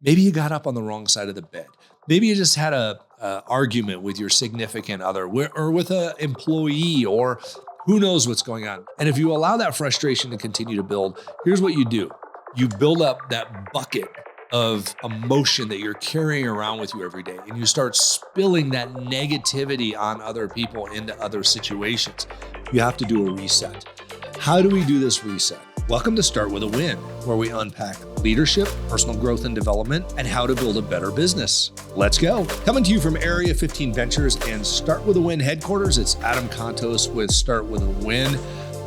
Maybe you got up on the wrong side of the bed. Maybe you just had a argument with your significant other or with an employee, or who knows what's going on. And if you allow that frustration to continue to build, here's what you do. You build up that bucket of emotion that you're carrying around with you every day, and you start spilling that negativity on other people into other situations. You have to do a reset. How do we do this reset? Welcome to Start With a Win, where we unpack leadership, personal growth and development, and how to build a better business. Let's go. Coming to you from Area 15 Ventures and Start With a Win headquarters, it's Adam Contos with Start With a Win.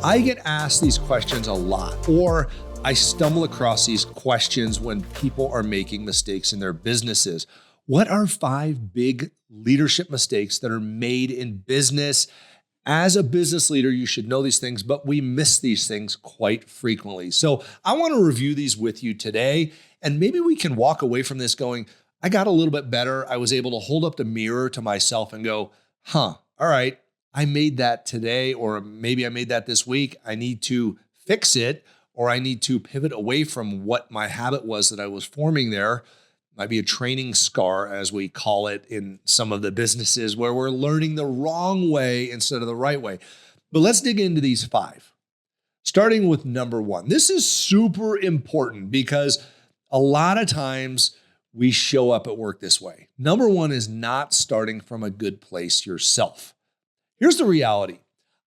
I get asked these questions a lot, or I stumble across these questions when people are making mistakes in their businesses. What are 5 big leadership mistakes that are made in business? As a business leader, you should know these things, but we miss these things quite frequently. So I want to review these with you today, and maybe we can walk away from this going, I got a little bit better. I was able to hold up the mirror to myself and go, all right, I made that today, or maybe I made that this week. I need to fix it, or I need to pivot away from what my habit was that I was forming there. Might be a training scar, as we call it in some of the businesses, where we're learning the wrong way instead of the right way. But let's dig into these 5. Starting with number 1. This is super important because a lot of times we show up at work this way. Number 1 is not starting from a good place yourself. Here's the reality.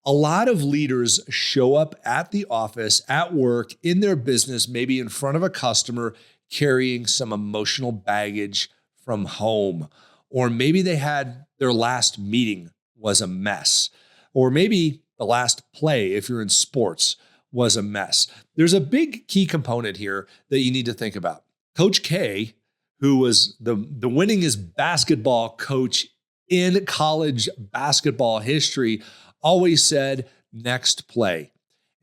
A lot of leaders show up at the office, at work, in their business, maybe in front of a customer, carrying some emotional baggage from home. Or maybe they had their last meeting was a mess. Or maybe the last play, if you're in sports, was a mess. There's a big key component here that you need to think about. Coach K, who was the winningest basketball coach in college basketball history, always said, next play.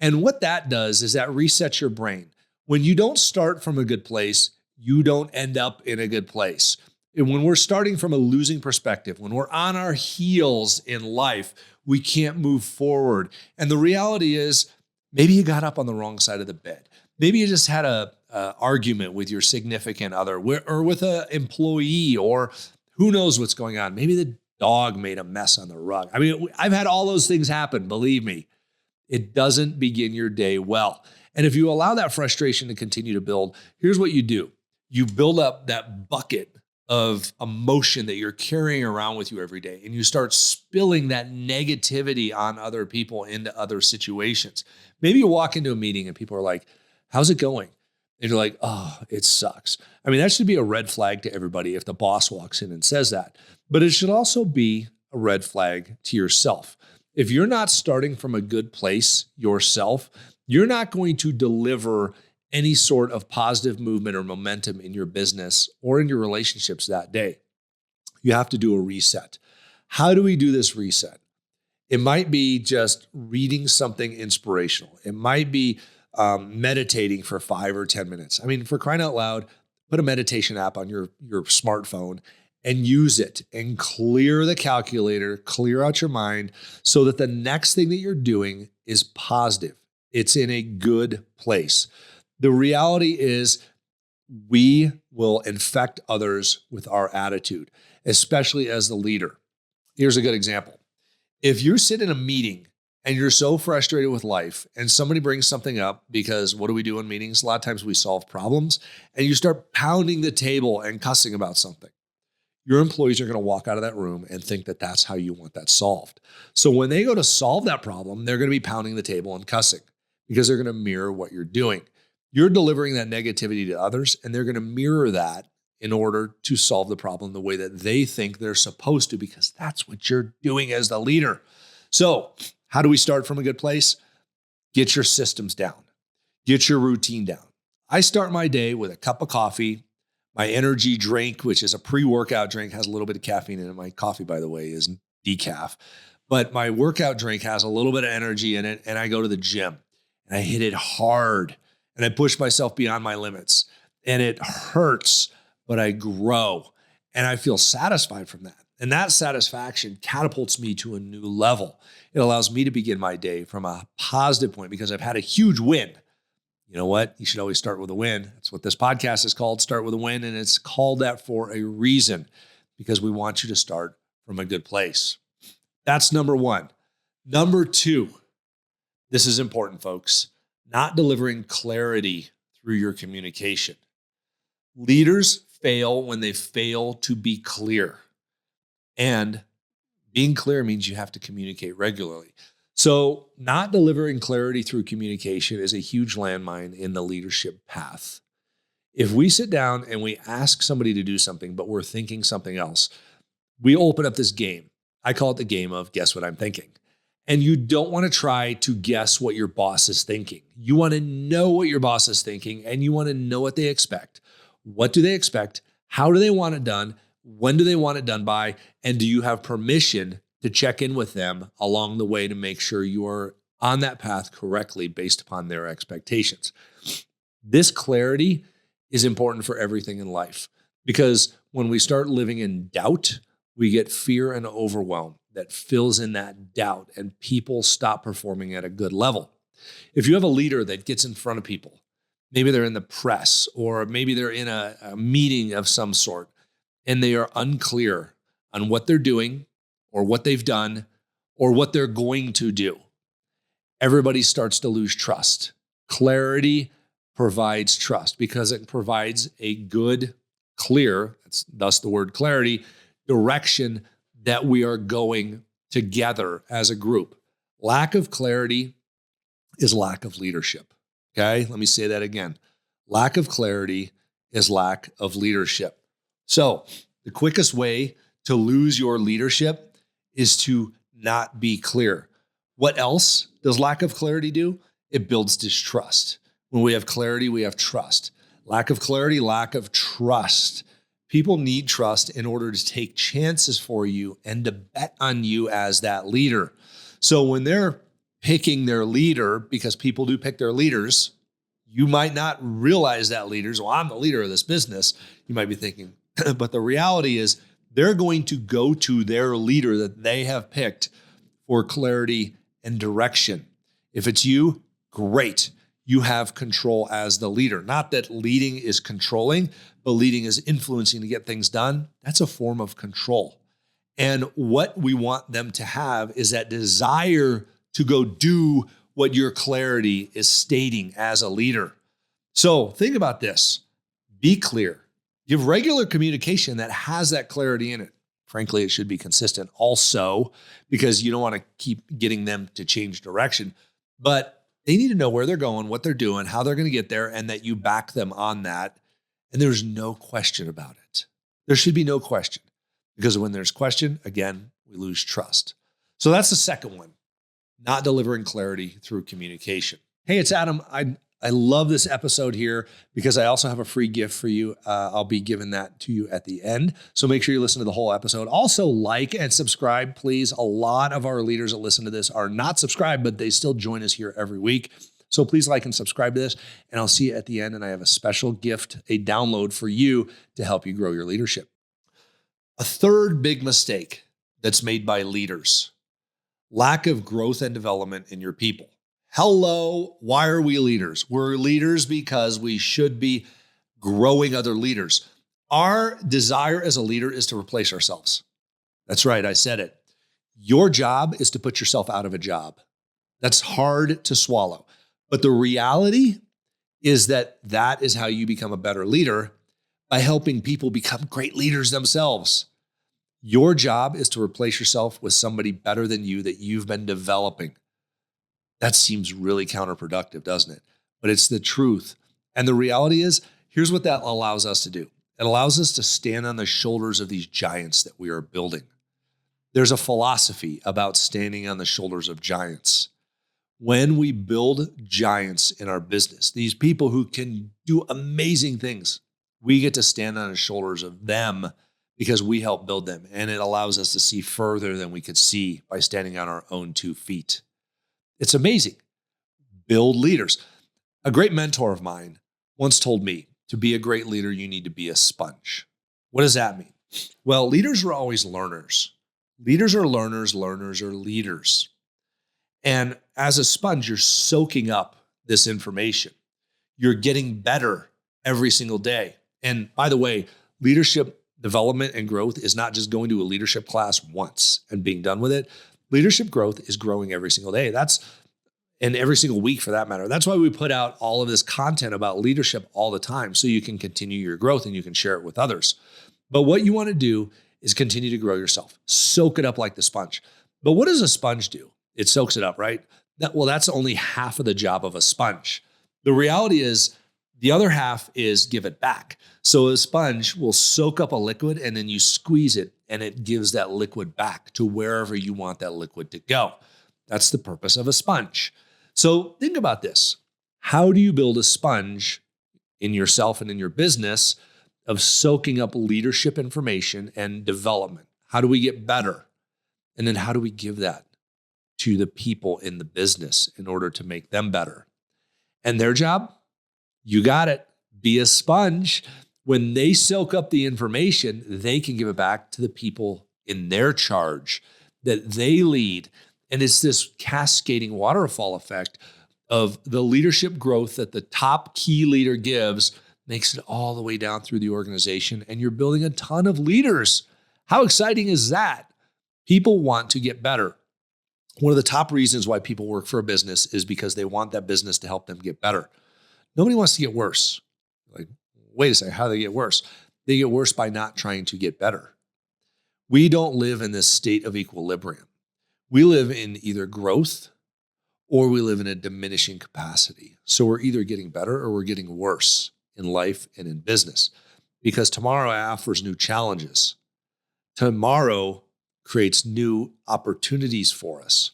And what that does is that resets your brain. When you don't start from a good place, you don't end up in a good place. And when we're starting from a losing perspective, when we're on our heels in life, we can't move forward. And the reality is, maybe you got up on the wrong side of the bed. Maybe you just had a argument with your significant other or with an employee, or who knows what's going on. Maybe the dog made a mess on the rug. I mean, I've had all those things happen, believe me. It doesn't begin your day well. And if you allow that frustration to continue to build, here's what you do. You build up that bucket of emotion that you're carrying around with you every day, and you start spilling that negativity on other people into other situations. Maybe you walk into a meeting and people are like, how's it going? And you're like, oh, it sucks. I mean, that should be a red flag to everybody if the boss walks in and says that. But it should also be a red flag to yourself. If you're not starting from a good place yourself, you're not going to deliver any sort of positive movement or momentum in your business or in your relationships that day. You have to do a reset. How do we do this reset? It might be just reading something inspirational. It might be meditating for 5 or 10 minutes. I mean, for crying out loud, put a meditation app on your smartphone and use it and clear the calculator, clear out your mind so that the next thing that you're doing is positive. It's in a good place. The reality is we will infect others with our attitude, especially as the leader. Here's a good example. If you sit in a meeting and you're so frustrated with life and somebody brings something up, because what do we do in meetings? A lot of times we solve problems, and you start pounding the table and cussing about something. Your employees are going to walk out of that room and think that that's how you want that solved. So when they go to solve that problem, they're going to be pounding the table and cussing because they're going to mirror what you're doing. You're delivering that negativity to others, and they're going to mirror that in order to solve the problem the way that they think they're supposed to, because that's what you're doing as the leader. So how do we start from a good place? Get your systems down. Get your routine down. I start my day with a cup of coffee. My energy drink, which is a pre-workout drink, has a little bit of caffeine in it. My coffee, by the way, is decaf. But my workout drink has a little bit of energy in it, and I go to the gym. And I hit it hard, and I push myself beyond my limits. And it hurts, but I grow, and I feel satisfied from that. And that satisfaction catapults me to a new level. It allows me to begin my day from a positive point because I've had a huge win. You know what? You should always start with a win. That's what this podcast is called, Start with a Win. And it's called that for a reason, because we want you to start from a good place. That's number one. Number two, this is important, folks, not delivering clarity through your communication. Leaders fail when they fail to be clear. And being clear means you have to communicate regularly. So not delivering clarity through communication is a huge landmine in the leadership path. If we sit down and we ask somebody to do something, but we're thinking something else, we open up this game. I call it the game of guess what I'm thinking. And you don't want to try to guess what your boss is thinking. You want to know what your boss is thinking, and you want to know what they expect. What do they expect? How do they want it done? When do they want it done by? And do you have permission to check in with them along the way to make sure you are on that path correctly based upon their expectations? This clarity is important for everything in life, because when we start living in doubt, we get fear and overwhelm that fills in that doubt, and people stop performing at a good level. If you have a leader that gets in front of people, maybe they're in the press, or maybe they're in a meeting of some sort, and they are unclear on what they're doing or what they've done or what they're going to do, everybody starts to lose trust. Clarity provides trust because it provides a good, clear, that's thus the word clarity, direction that we are going together as a group. Lack of clarity is lack of leadership. Okay, let me say that again. Lack of clarity is lack of leadership. So the quickest way to lose your leadership is to not be clear. What else does lack of clarity do? It builds distrust. When we have clarity, we have trust. Lack of clarity, lack of trust. People need trust in order to take chances for you and to bet on you as that leader. So when they're picking their leader, because people do pick their leaders, you might not realize that leaders, well, I'm the leader of this business. You might be thinking, but the reality is they're going to go to their leader that they have picked for clarity and direction. If it's you, great. You have control as the leader. Not that leading is controlling, but leading is influencing to get things done. That's a form of control. And what we want them to have is that desire to go do what your clarity is stating as a leader. So think about this. Be clear. Give regular communication that has that clarity in it. Frankly, it should be consistent also, because you don't want to keep getting them to change direction. But they need to know where they're going, what they're doing, how they're going to get there, and that you back them on that. And there's no question about it. There should be no question, because when there's question, again, we lose trust. So that's the second one, not delivering clarity through communication. Hey, it's Adam. I love this episode here because I also have a free gift for you. I'll be giving that to you at the end. So make sure you listen to the whole episode. Also like and subscribe, please. A lot of our leaders that listen to this are not subscribed, but they still join us here every week. So please like and subscribe to this, and I'll see you at the end. And I have a special gift, a download for you to help you grow your leadership. A third big mistake that's made by leaders: lack of growth and development in your people. Hello, why are we leaders? We're leaders because we should be growing other leaders. Our desire as a leader is to replace ourselves. That's right, I said it. Your job is to put yourself out of a job. That's hard to swallow. But the reality is that that is how you become a better leader, by helping people become great leaders themselves. Your job is to replace yourself with somebody better than you that you've been developing. That seems really counterproductive, doesn't it? But it's the truth. And the reality is, here's what that allows us to do. It allows us to stand on the shoulders of these giants that we are building. There's a philosophy about standing on the shoulders of giants. When we build giants in our business, these people who can do amazing things, we get to stand on the shoulders of them because we help build them. And it allows us to see further than we could see by standing on our own 2 feet. It's amazing. Build leaders. A great mentor of mine once told me, to be a great leader, you need to be a sponge. What does that mean? Well, leaders are always learners. Leaders are learners, learners are leaders. And as a sponge, you're soaking up this information. You're getting better every single day. And by the way, leadership development and growth is not just going to a leadership class once and being done with it. Leadership growth is growing every single day. And every single week for that matter. That's why we put out all of this content about leadership all the time, so you can continue your growth and you can share it with others. But what you want to do is continue to grow yourself. Soak it up like the sponge. But what does a sponge do? It soaks it up, right? That's only half of the job of a sponge. The reality is the other half is give it back. So a sponge will soak up a liquid and then you squeeze it and it gives that liquid back to wherever you want that liquid to go. That's the purpose of a sponge. So think about this. How do you build a sponge in yourself and in your business of soaking up leadership information and development? How do we get better? And then how do we give that to the people in the business in order to make them better? And their job? You got it. Be a sponge. When they soak up the information, they can give it back to the people in their charge that they lead. And it's this cascading waterfall effect of the leadership growth that the top key leader gives, makes it all the way down through the organization. And you're building a ton of leaders. How exciting is that? People want to get better. One of the top reasons why people work for a business is because they want that business to help them get better. Nobody wants to get worse. Like, wait a second, how do they get worse? They get worse by not trying to get better. We don't live in this state of equilibrium. We live in either growth or we live in a diminishing capacity. So we're either getting better or we're getting worse in life and in business, because tomorrow offers new challenges. Tomorrow creates new opportunities for us.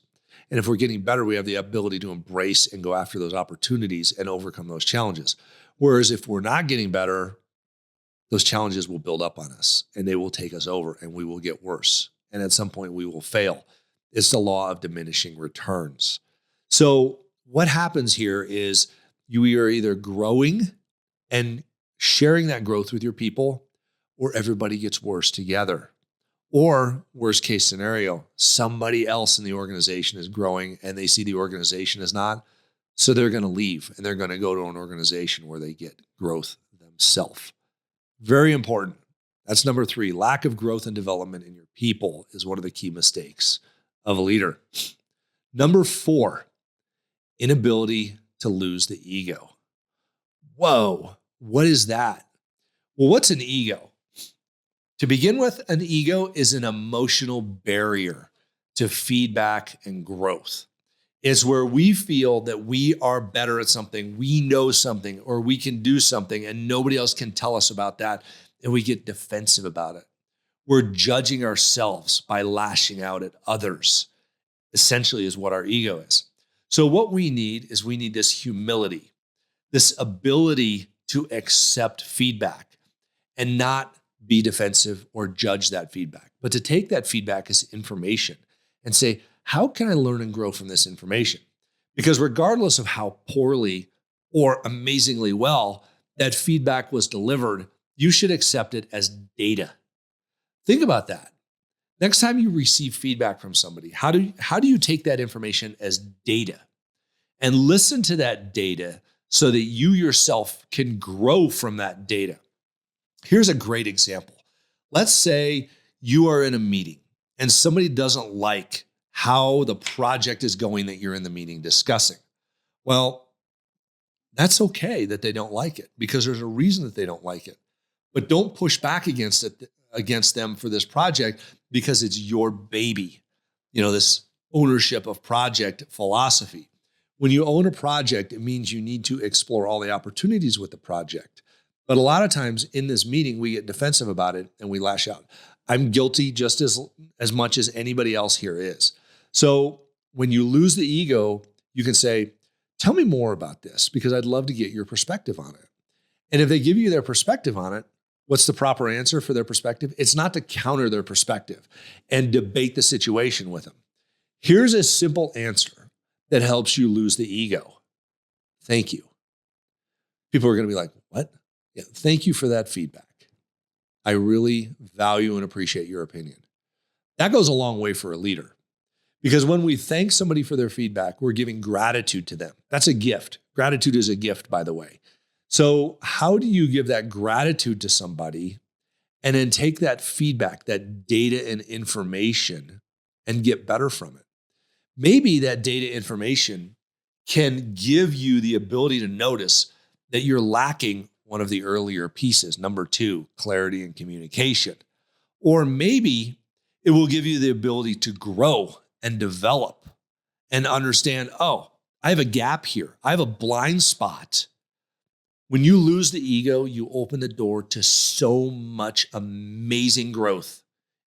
And if we're getting better, we have the ability to embrace and go after those opportunities and overcome those challenges. Whereas if we're not getting better, those challenges will build up on us and they will take us over and we will get worse. And at some point we will fail. It's the law of diminishing returns. So what happens here is you are either growing and sharing that growth with your people, or everybody gets worse together. Or worst case scenario, somebody else in the organization is growing and they see the organization is not. So they're going to leave and they're going to go to an organization where they get growth themselves. Very important. That's number 3. Lack of growth and development in your people is one of the key mistakes of a leader. Number 4, inability to lose the ego. Whoa, what is that? Well, what's an ego? To begin with, an ego is an emotional barrier to feedback and growth. It's where we feel that we are better at something, we know something, or we can do something, and nobody else can tell us about that, and we get defensive about it. We're judging ourselves by lashing out at others, essentially is what our ego is. So what we need is this humility, this ability to accept feedback and not be defensive or judge that feedback, but to take that feedback as information and say, how can I learn and grow from this information? Because regardless of how poorly or amazingly well that feedback was delivered, you should accept it as data. Think about that. Next time you receive feedback from somebody, how do you take that information as data and listen to that data so that you yourself can grow from that data? Here's a great example. Let's say you are in a meeting and somebody doesn't like how the project is going that you're in the meeting discussing. Well, that's okay that they don't like it, because there's a reason that they don't like it. But don't push back against them for this project because it's your baby. This ownership of project philosophy. When you own a project, it means you need to explore all the opportunities with the project. But a lot of times in this meeting, we get defensive about it and we lash out. I'm guilty just as much as anybody else here is. So when you lose the ego, you can say, tell me more about this because I'd love to get your perspective on it. And if they give you their perspective on it, what's the proper answer for their perspective? It's not to counter their perspective and debate the situation with them. Here's a simple answer that helps you lose the ego. Thank you. People are going to be like, what? Yeah, thank you for that feedback. I really value and appreciate your opinion. That goes a long way for a leader, Because when we thank somebody for their feedback, we're giving gratitude to them. That's a gift. Gratitude is a gift, by the way. So how do you give that gratitude to somebody and then take that feedback, that data and information, and get better from it? Maybe that data information can give you the ability to notice that you're lacking one of the earlier pieces. Number 2, clarity and communication. Or maybe it will give you the ability to grow and develop and understand, oh, I have a gap here. I have a blind spot. When you lose the ego, you open the door to so much amazing growth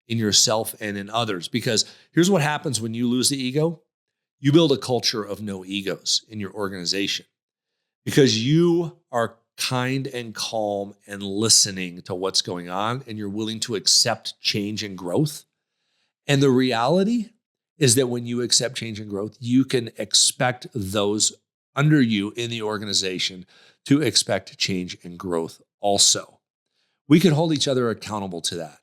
in yourself and in others. Because here's what happens when you lose the ego. You build a culture of no egos in your organization because you are kind and calm and listening to what's going on, and you're willing to accept change and growth. And the reality is that when you accept change and growth, you can expect those under you in the organization to expect change and growth also. We can hold each other accountable to that.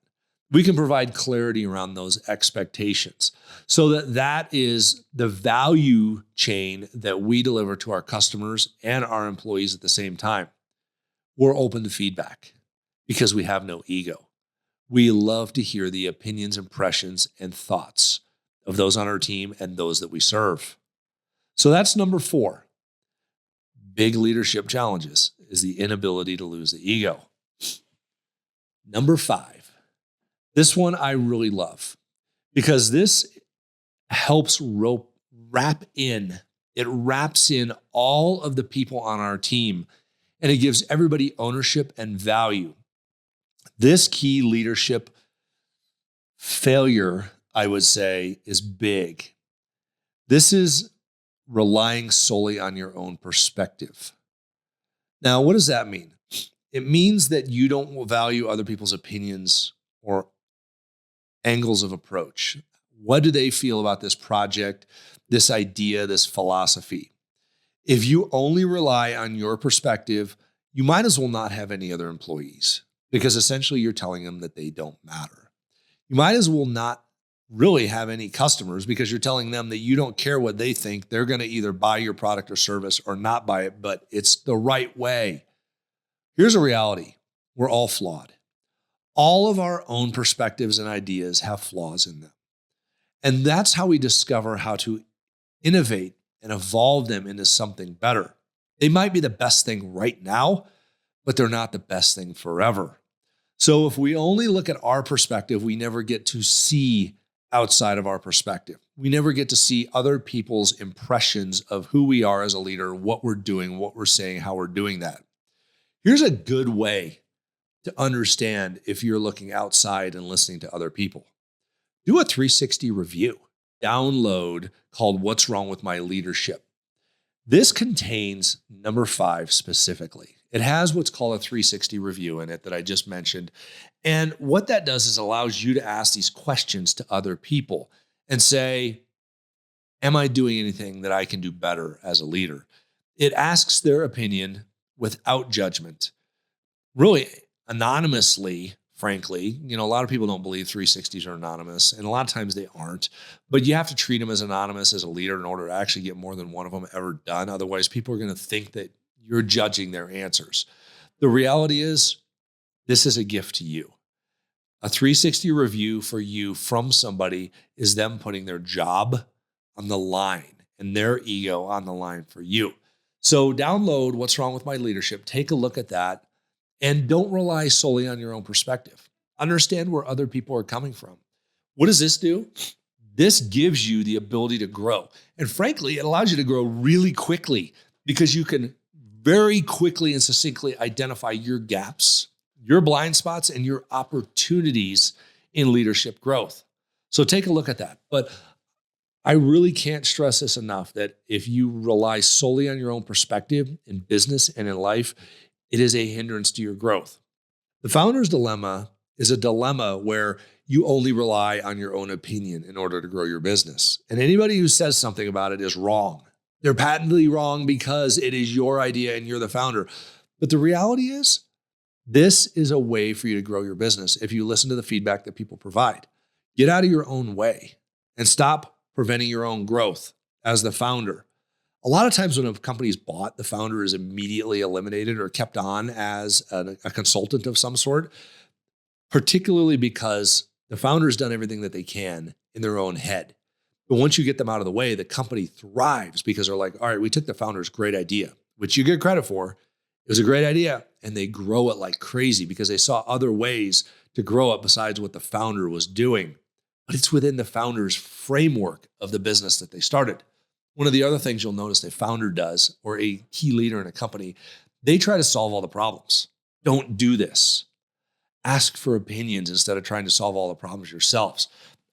We can provide clarity around those expectations so that that is the value chain that we deliver to our customers and our employees at the same time. We're open to feedback because we have no ego. We love to hear the opinions, impressions, and thoughts of those on our team and those that we serve. So that's number 4. Big leadership challenges is the inability to lose the ego. Number 5. This one I really love because this helps wrap in. It wraps in all of the people on our team, and it gives everybody ownership and value. This key leadership failure, I would say, is big. This is relying solely on your own perspective. Now, what does that mean? It means that you don't value other people's opinions or angles of approach. What do they feel about this project, this idea, this philosophy? If you only rely on your perspective, you might as well not have any other employees because essentially you're telling them that they don't matter. You might as well not really have any customers because you're telling them that you don't care what they think. They're going to either buy your product or service or not buy it, but it's the right way. Here's a reality. We're all flawed. All of our own perspectives and ideas have flaws in them. And that's how we discover how to innovate and evolve them into something better. They might be the best thing right now, but they're not the best thing forever. So if we only look at our perspective, we never get to see outside of our perspective. We never get to see other people's impressions of who we are as a leader, what we're doing, what we're saying, how we're doing that. Here's a good way to understand if you're looking outside and listening to other people. Do a 360 review. Download called What's Wrong with My Leadership. This contains number 5 specifically. It has what's called a 360 review in it that I just mentioned. And what that does is allows you to ask these questions to other people and say, am I doing anything that I can do better as a leader? It asks their opinion without judgment, really anonymously, frankly. A lot of people don't believe 360s are anonymous, and a lot of times they aren't, but you have to treat them as anonymous as a leader in order to actually get more than one of them ever done. Otherwise, people are going to think that you're judging their answers. The reality is, this is a gift to you. A 360 review for you from somebody is them putting their job on the line and their ego on the line for you. So download What's Wrong with My Leadership. Take a look at that. And don't rely solely on your own perspective. Understand where other people are coming from. What does this do? This gives you the ability to grow. And frankly, it allows you to grow really quickly because you can very quickly and succinctly identify your gaps, your blind spots, and your opportunities in leadership growth. So take a look at that. But I really can't stress this enough that if you rely solely on your own perspective in business and in life, it is a hindrance to your growth. The founder's dilemma is a dilemma where you only rely on your own opinion in order to grow your business. And anybody who says something about it is wrong. They're patently wrong because it is your idea and you're the founder. But the reality is, this is a way for you to grow your business if you listen to the feedback that people provide. Get out of your own way and stop preventing your own growth as the founder. A lot of times when a company is bought, the founder is immediately eliminated or kept on as a consultant of some sort, particularly because the founder's done everything that they can in their own head. But once you get them out of the way, the company thrives because they're like, all right, we took the founder's great idea, which you get credit for. It was a great idea. And they grow it like crazy because they saw other ways to grow it besides what the founder was doing. But it's within the founder's framework of the business that they started. One of the other things you'll notice a founder does, or a key leader in a company, they try to solve all the problems. Don't do this. Ask for opinions instead of trying to solve all the problems yourselves.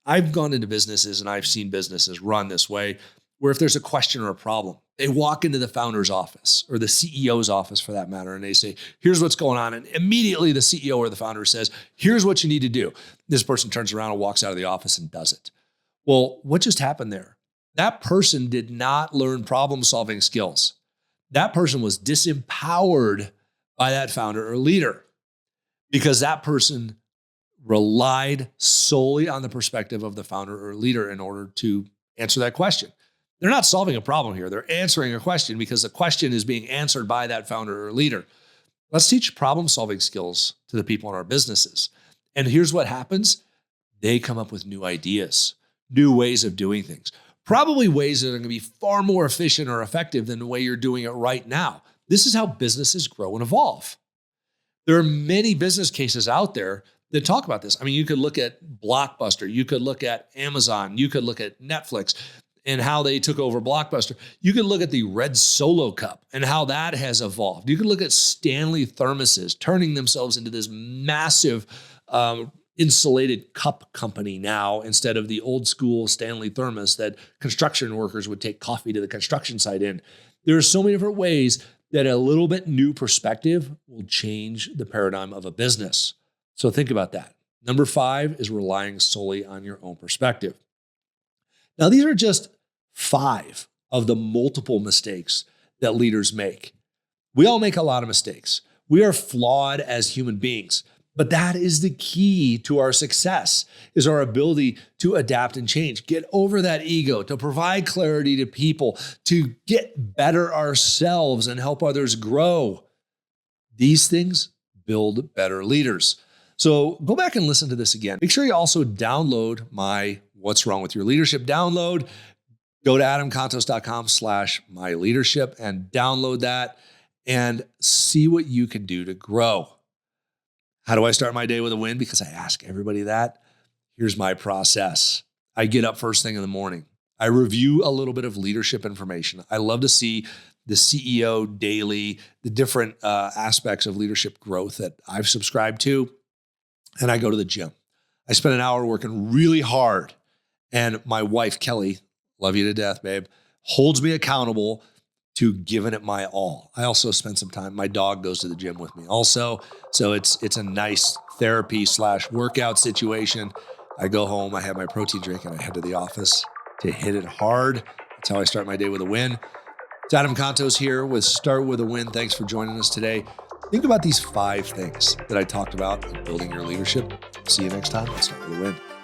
I've gone into businesses and I've seen businesses run this way, where if there's a question or a problem, they walk into the founder's office or the CEO's office for that matter, and they say, here's what's going on. And immediately the CEO or the founder says, here's what you need to do. This person turns around and walks out of the office and does it. Well, what just happened there? That person did not learn problem-solving skills. That person was disempowered by that founder or leader because that person relied solely on the perspective of the founder or leader in order to answer that question. They're not solving a problem here. They're answering a question because the question is being answered by that founder or leader. Let's teach problem-solving skills to the people in our businesses. And here's what happens. They come up with new ideas, new ways of doing things. Probably ways that are going to be far more efficient or effective than the way you're doing it right now. This is how businesses grow and evolve. There are many business cases out there that talk about this. I mean, you could look at Blockbuster. You could look at Amazon. You could look at Netflix and how they took over Blockbuster. You could look at the Red Solo Cup and how that has evolved. You could look at Stanley thermoses turning themselves into this massive insulated cup company now instead of the old school Stanley thermos that construction workers would take coffee to the construction site in. There are so many different ways that a little bit new perspective will change the paradigm of a business. So think about that. Number 5 is relying solely on your own perspective. Now, these are just 5 of the multiple mistakes that leaders make. We all make a lot of mistakes. We are flawed as human beings. But that is the key to our success, is our ability to adapt and change, get over that ego, to provide clarity to people, to get better ourselves and help others grow. These things build better leaders. So go back and listen to this again. Make sure you also download my What's Wrong with Your Leadership download. Go to adamcontos.com/myleadership and download that and see what you can do to grow. How do I start my day with a win? Because I ask everybody that. Here's my process. I get up first thing in the morning. I review a little bit of leadership information. I love to see the CEO daily, the different aspects of leadership growth that I've subscribed to. And I go to the gym. I spend an hour working really hard. And my wife, Kelly, love you to death, babe, holds me accountable to giving it my all. I also spend some time. My dog goes to the gym with me also. So it's a nice therapy/workout situation. I go home, I have my protein drink, and I head to the office to hit it hard. That's how I start my day with a win. It's Adam Contos here with Start With a Win. Thanks for joining us today. Think about these 5 things that I talked about in building your leadership. See you next time. Let's start with a win.